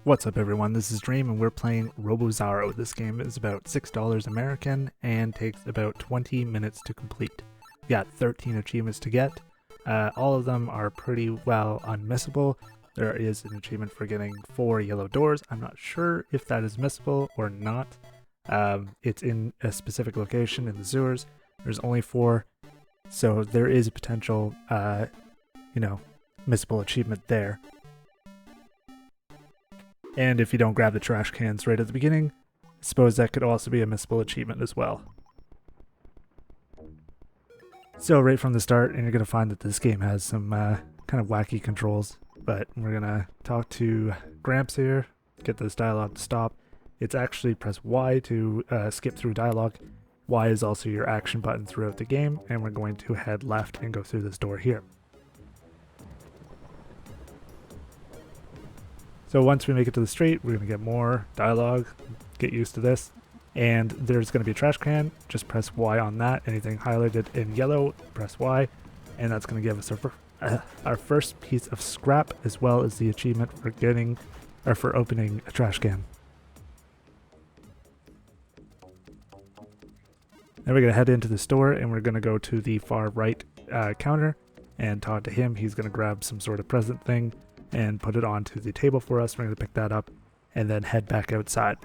What's up everyone, this is Dream and we're playing Robozarro. This game is about $6 American and takes about 20 minutes to complete. We got 13 achievements to get. All of them are pretty well unmissable. There is an achievement for getting 4 yellow doors. I'm not sure if that is missable or not. It's in a specific location in the sewers. There's only 4, so there is a potential, missable achievement there. And if you don't grab the trash cans right at the beginning, I suppose that could also be a missable achievement as well. So right from the start, and you're going to find that this game has some kind of wacky controls, but we're going to talk to Gramps here, get this dialogue to stop. It's actually press Y to skip through dialogue. Y is also your action button throughout the game, and we're going to head left and go through this door here. So once we make it to the street, we're going to get more dialogue, get used to this, and there's going to be a trash can. Just press Y on that. Anything highlighted in yellow, press Y, and that's going to give us our first piece of scrap, as well as the achievement for opening a trash can. Then we're going to head into the store, and we're going to go to the far right counter and talk to him. He's going to grab some sort of present thing and put it onto the table for us. We're going to pick that up and then head back outside.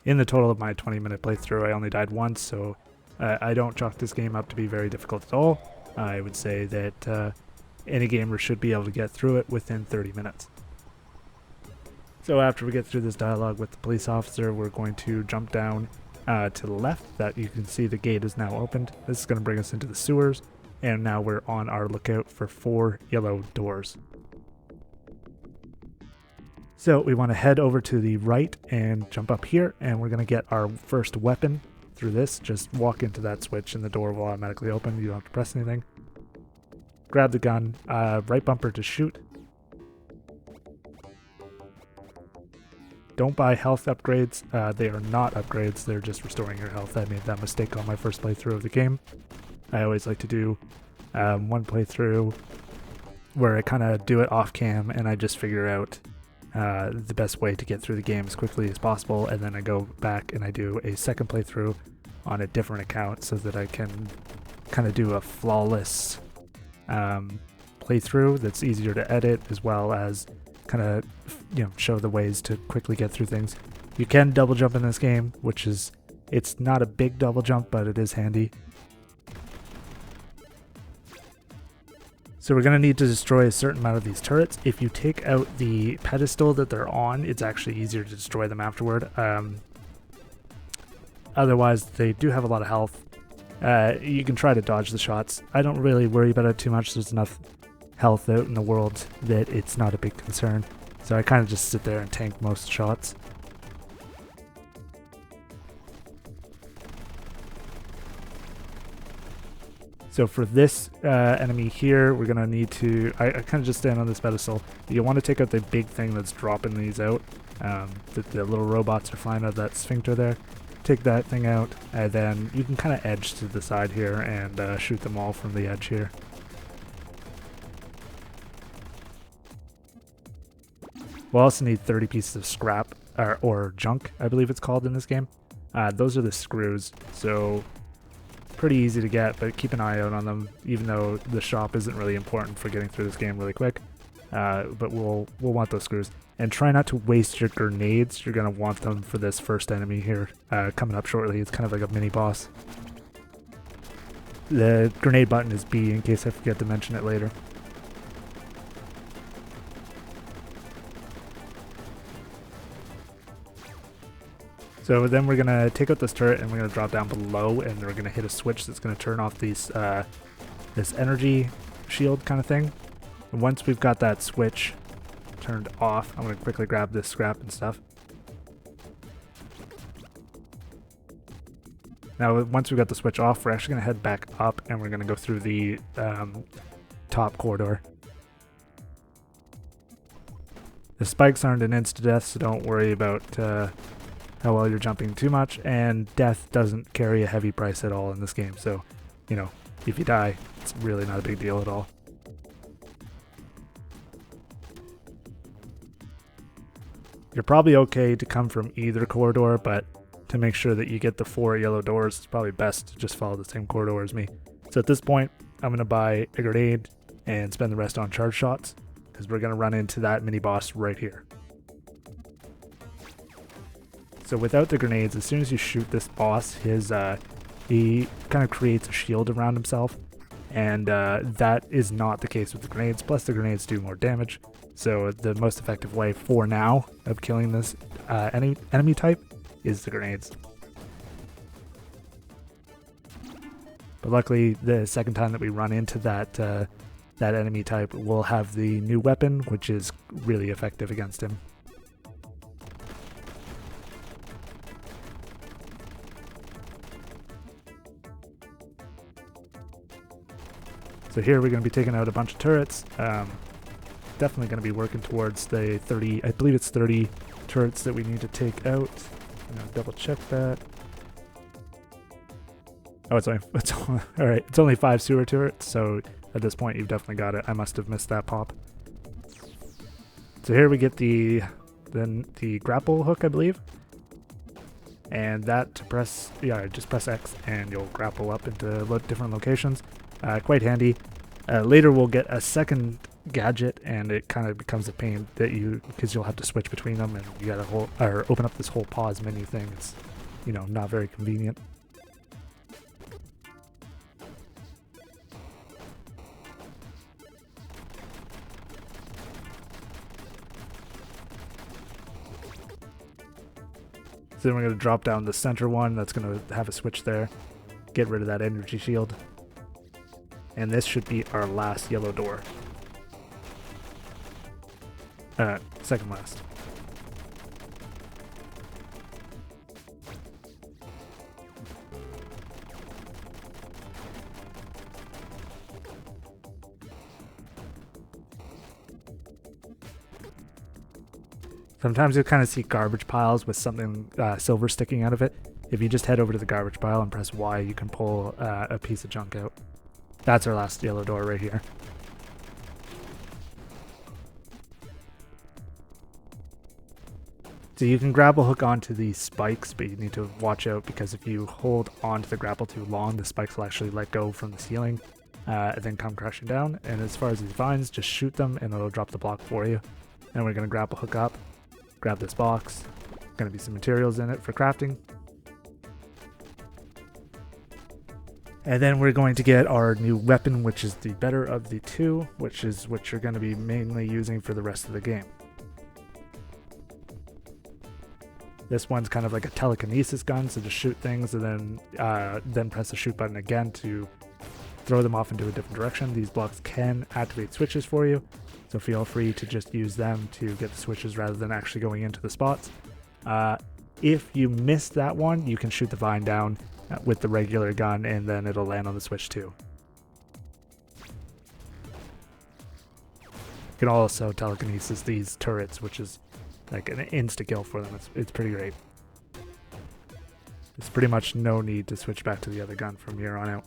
In the total of my 20-minute playthrough, I only died once, so I don't chalk this game up to be very difficult at all. I would say that any gamer should be able to get through it within 30 minutes. So after we get through this dialogue with the police officer, we're going to jump down to the left. That you can see the gate is now opened. This is going to bring us into the sewers, and now we're on our lookout for 4 yellow doors. So we want to head over to the right and jump up here, and we're going to get our first weapon through this. Just walk into that switch and the door will automatically open. You don't have to press anything. Grab the gun, right bumper to shoot. Don't buy health upgrades. They are not upgrades. They're just restoring your health. I made that mistake on my first playthrough of the game. I always like to do one playthrough where I kind of do it off cam and I just figure out the best way to get through the game as quickly as possible, and then I go back and I do a second playthrough on a different account so that I can kind of do a flawless playthrough that's easier to edit, as well as kind of show the ways to quickly get through things. You can double jump in this game, which is, it's not a big double jump, but it is handy. So we're going to need to destroy a certain amount of these turrets. If you take out the pedestal that they're on, it's actually easier to destroy them afterward. Otherwise, they do have a lot of health. You can try to dodge the shots. I don't really worry about it too much. There's enough health out in the world that it's not a big concern. So I kind of just sit there and tank most shots. So for this enemy here, we're going to need to... I kind of just stand on this pedestal. You want to take out the big thing that's dropping these out. The little robots are flying out of that sphincter there. Take that thing out, and then you can kind of edge to the side here and shoot them all from the edge here. We'll also need 30 pieces of scrap, or junk, I believe it's called in this game. Those are the screws, so pretty easy to get, but keep an eye out on them, even though the shop isn't really important for getting through this game really quick. But we'll want those screws. And try not to waste your grenades. You're going to want them for this first enemy here coming up shortly. It's kind of like a mini boss. The grenade button is B in case I forget to mention it later. So then we're going to take out this turret and we're going to drop down below, and we're going to hit a switch that's going to turn off these this energy shield kind of thing. And once we've got that switch turned off, I'm going to quickly grab this scrap and stuff. Now once we've got the switch off, we're actually going to head back up and we're going to go through the top corridor. The spikes aren't an insta-death, so don't worry about how well you're jumping too much, and death doesn't carry a heavy price at all in this game, so if you die, it's really not a big deal at all. You're probably okay to come from either corridor, but to make sure that you get the 4 yellow doors, it's probably best to just follow the same corridor as me. So at this point, I'm going to buy a grenade and spend the rest on charge shots, because we're going to run into that mini boss right here. So without the grenades, as soon as you shoot this boss, he kind of creates a shield around himself, and that is not the case with the grenades. Plus the grenades do more damage, so the most effective way for now of killing this enemy type is the grenades. But luckily, the second time that we run into that enemy type, we'll have the new weapon, which is really effective against him. So here we're going to be taking out a bunch of turrets. Definitely going to be working towards the 30, I believe it's 30 turrets that we need to take out. I'm going to double check that. Oh, all right. It's only 5 sewer turrets, so at this point you've definitely got it. I must have missed that pop. So here we get the grapple hook, I believe. And that to press, just press X and you'll grapple up into different locations. Quite handy. Later we'll get a second gadget, and it kind of becomes a pain because you'll have to switch between them, and you gotta open up this whole pause menu thing. It's not very convenient. So then we're going to drop down the center one. That's going to have a switch there. Get rid of that energy shield. And this should be our last yellow door. Second last. Sometimes you'll kind of see garbage piles with something silver sticking out of it. If you just head over to the garbage pile and press Y, you can pull a piece of junk out. That's our last yellow door right here. So you can grapple hook onto these spikes, but you need to watch out because if you hold onto the grapple too long, the spikes will actually let go from the ceiling and then come crashing down. And as far as these vines, just shoot them and it'll drop the block for you. And we're going to grapple hook up, grab this box. Going to be some materials in it for crafting. And then we're going to get our new weapon, which is the better of the two, which is what you're going to be mainly using for the rest of the game. This one's kind of like a telekinesis gun, so just shoot things and then press the shoot button again to throw them off into a different direction. These blocks can activate switches for you, so feel free to just use them to get the switches rather than actually going into the spots. If you miss that one, you can shoot the vine down with the regular gun and then it'll land on the switch too. You can also telekinesis these turrets, which is like an insta-kill for them. It's pretty great. There's pretty much no need to switch back to the other gun from here on out.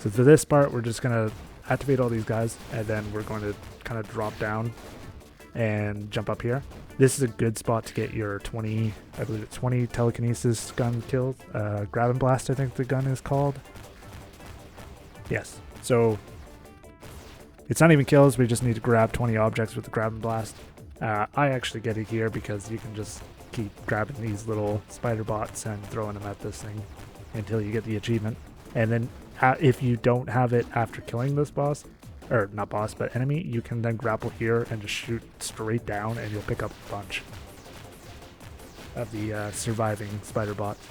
So for this part, we're just going to activate all these guys, and then we're going to kind of drop down and jump up here. This is a good spot to get your 20, I believe it's 20 telekinesis gun kills. Grab and blast, I think the gun is called. Yes. So it's not even kills, we just need to grab 20 objects with the grab and blast. I actually get it here because you can just keep grabbing these little spider bots and throwing them at this thing until you get the achievement. And then if you don't have it after killing this boss, or not boss, but enemy, you can then grapple here and just shoot straight down and you'll pick up a bunch of the surviving spider bots.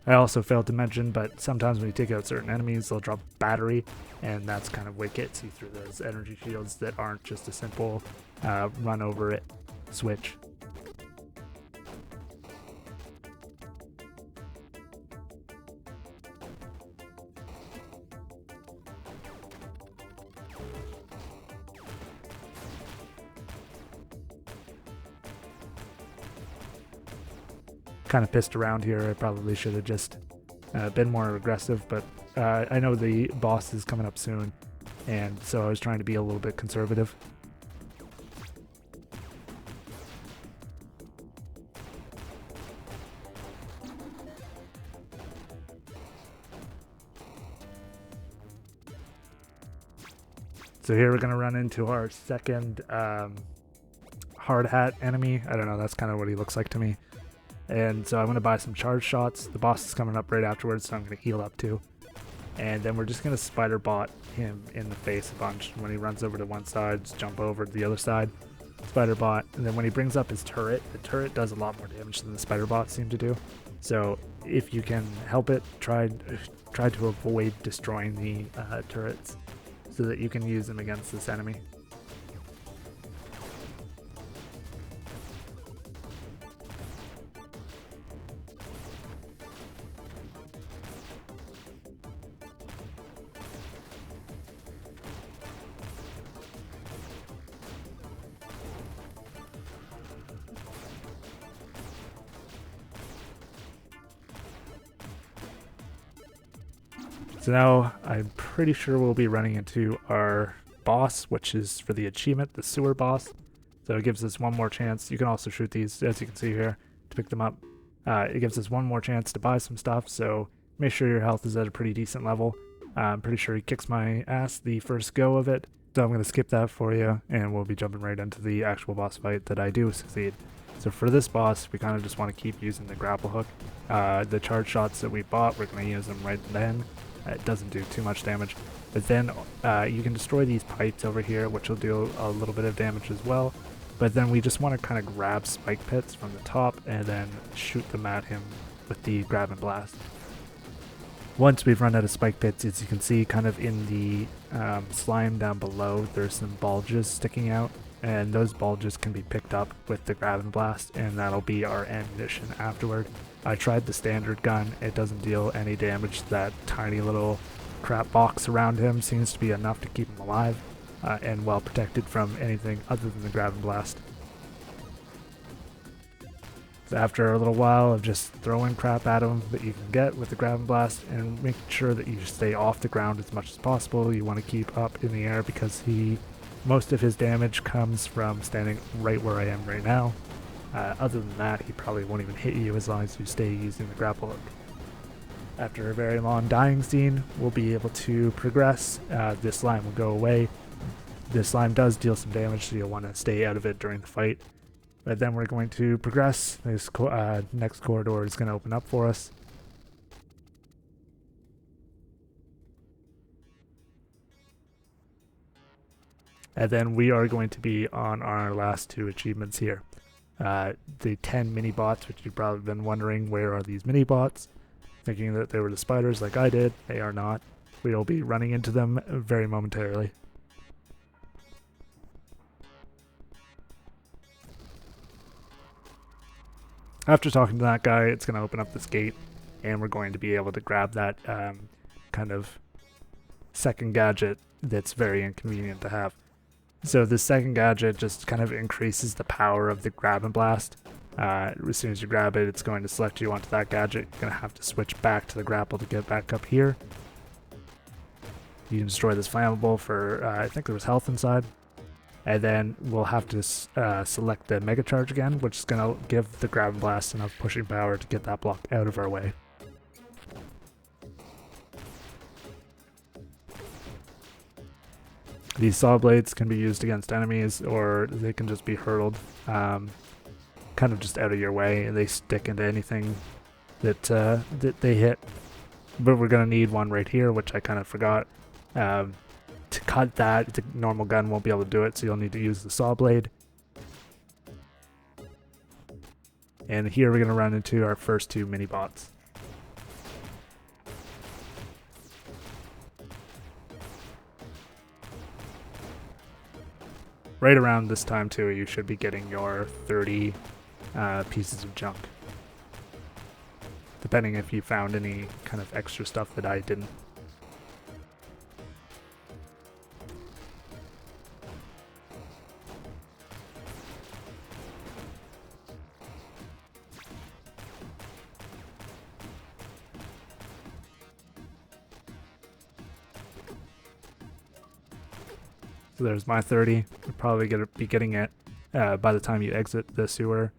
I also failed to mention, but sometimes when you take out certain enemies, they'll drop battery, and that's kind of what gets you through those energy shields that aren't just a simple run over it switch. kind of pissed around here. I probably should have just been more aggressive, but I know the boss is coming up soon, and so I was trying to be a little bit conservative. So here we're going to run into our second hard hat enemy. I don't know, that's kind of what he looks like to me. And so I'm going to buy some charge shots. The boss is coming up right afterwards, so I'm going to heal up too. And then we're just going to spider bot him in the face a bunch. When he runs over to one side, just jump over to the other side, spider bot. And then when he brings up his turret, the turret does a lot more damage than the spider bots seem to do. So if you can help it, try to avoid destroying the turrets, so that you can use them against this enemy. So now I'm pretty sure we'll be running into our boss, which is for the achievement, the sewer boss. So it gives us one more chance. You can also shoot these, as you can see here, to pick them up. It gives us one more chance to buy some stuff, so make sure your health is at a pretty decent level. I'm pretty sure he kicks my ass the first go of it, so I'm going to skip that for you, and we'll be jumping right into the actual boss fight that I do succeed. So for this boss, we kind of just want to keep using the grapple hook. The charge shots that we bought, we're going to use them right then. It doesn't do too much damage, but then you can destroy these pipes over here, which will do a little bit of damage as well. But then we just want to kind of grab spike pits from the top and then shoot them at him with the grab and blast. Once we've run out of spike pits, as you can see kind of in the slime down below, there's some bulges sticking out, and those bulges can be picked up with the grab and blast, and that'll be our ammunition afterward. I tried the standard gun, it doesn't deal any damage. That tiny little crap box around him seems to be enough to keep him alive and well protected from anything other than the grab and blast. So after a little while of just throwing crap at him that you can get with the grab and blast, and make sure that you stay off the ground as much as possible. You want to keep up in the air because most of his damage comes from standing right where I am right now. Other than that, he probably won't even hit you as long as you stay using the grapple hook. After a very long dying scene, we'll be able to progress. This slime will go away. This slime does deal some damage, so you'll want to stay out of it during the fight. But then we're going to progress. This next corridor is going to open up for us. And then we are going to be on our last two achievements here. The 10 mini bots, which you've probably been wondering, where are these mini bots? Thinking that they were the spiders like I did. They are not. We will be running into them very momentarily. After talking to that guy, it's going to open up this gate, and we're going to be able to grab that kind of second gadget that's very inconvenient to have. So the second gadget just kind of increases the power of the grab and blast. As soon as you grab it, it's going to select you onto that gadget. You're going to have to switch back to the grapple to get back up here. You can destroy this flammable for, I think there was health inside. And then we'll have to select the mega charge again, which is going to give the grab and blast enough pushing power to get that block out of our way. These saw blades can be used against enemies, or they can just be hurled kind of just out of your way, and they stick into anything that they hit. But we're going to need one right here, which I kind of forgot. To cut that, the normal gun won't be able to do it, so you'll need to use the saw blade. And here we're going to run into our first two mini bots. Right around this time too, you should be getting your 30 pieces of junk. Depending if you found any kind of extra stuff that I didn't. So there's my 30. You'll probably be getting it by the time you exit the sewer.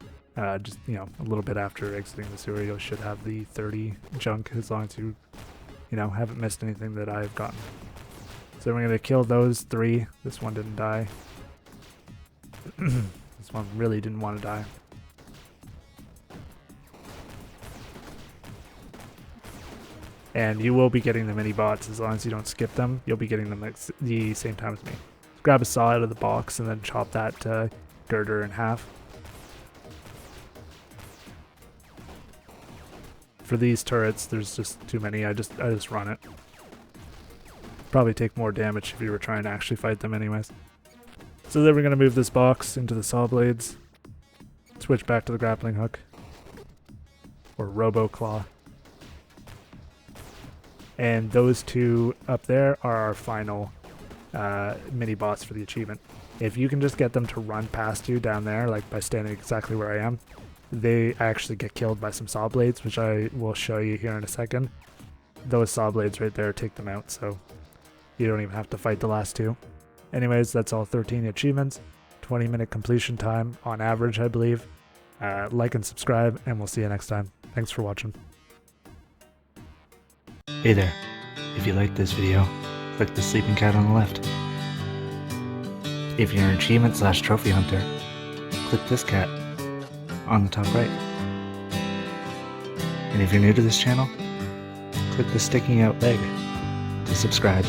Just, you know, a little bit after exiting the sewer, you should have the 30 junk, as long as you know, haven't missed anything that I've gotten. So we're going to kill those 3. This one didn't die. This one really didn't want to die. And you will be getting the mini bots as long as you don't skip them. You'll be getting them at the same time as me. Grab a saw out of the box and then chop that girder in half. For these turrets, there's just too many. I just run it. Probably take more damage if you were trying to actually fight them anyways. So then we're going to move this box into the saw blades. Switch back to the grappling hook. Or Robo Claw. And those 2 up there are our final mini boss for the achievement. If you can just get them to run past you down there, like by standing exactly where I am, they actually get killed by some saw blades, which I will show you here in a second. Those saw blades right there take them out, so you don't even have to fight the last 2. Anyways, that's all 13 achievements, 20-minute completion time on average, I believe. Like and subscribe, and we'll see you next time. Thanks for watching. Hey there. If you liked this video, click the sleeping cat on the left. If you're an achievement/trophy hunter, click this cat on the top right. And if you're new to this channel, click the sticking out leg to subscribe.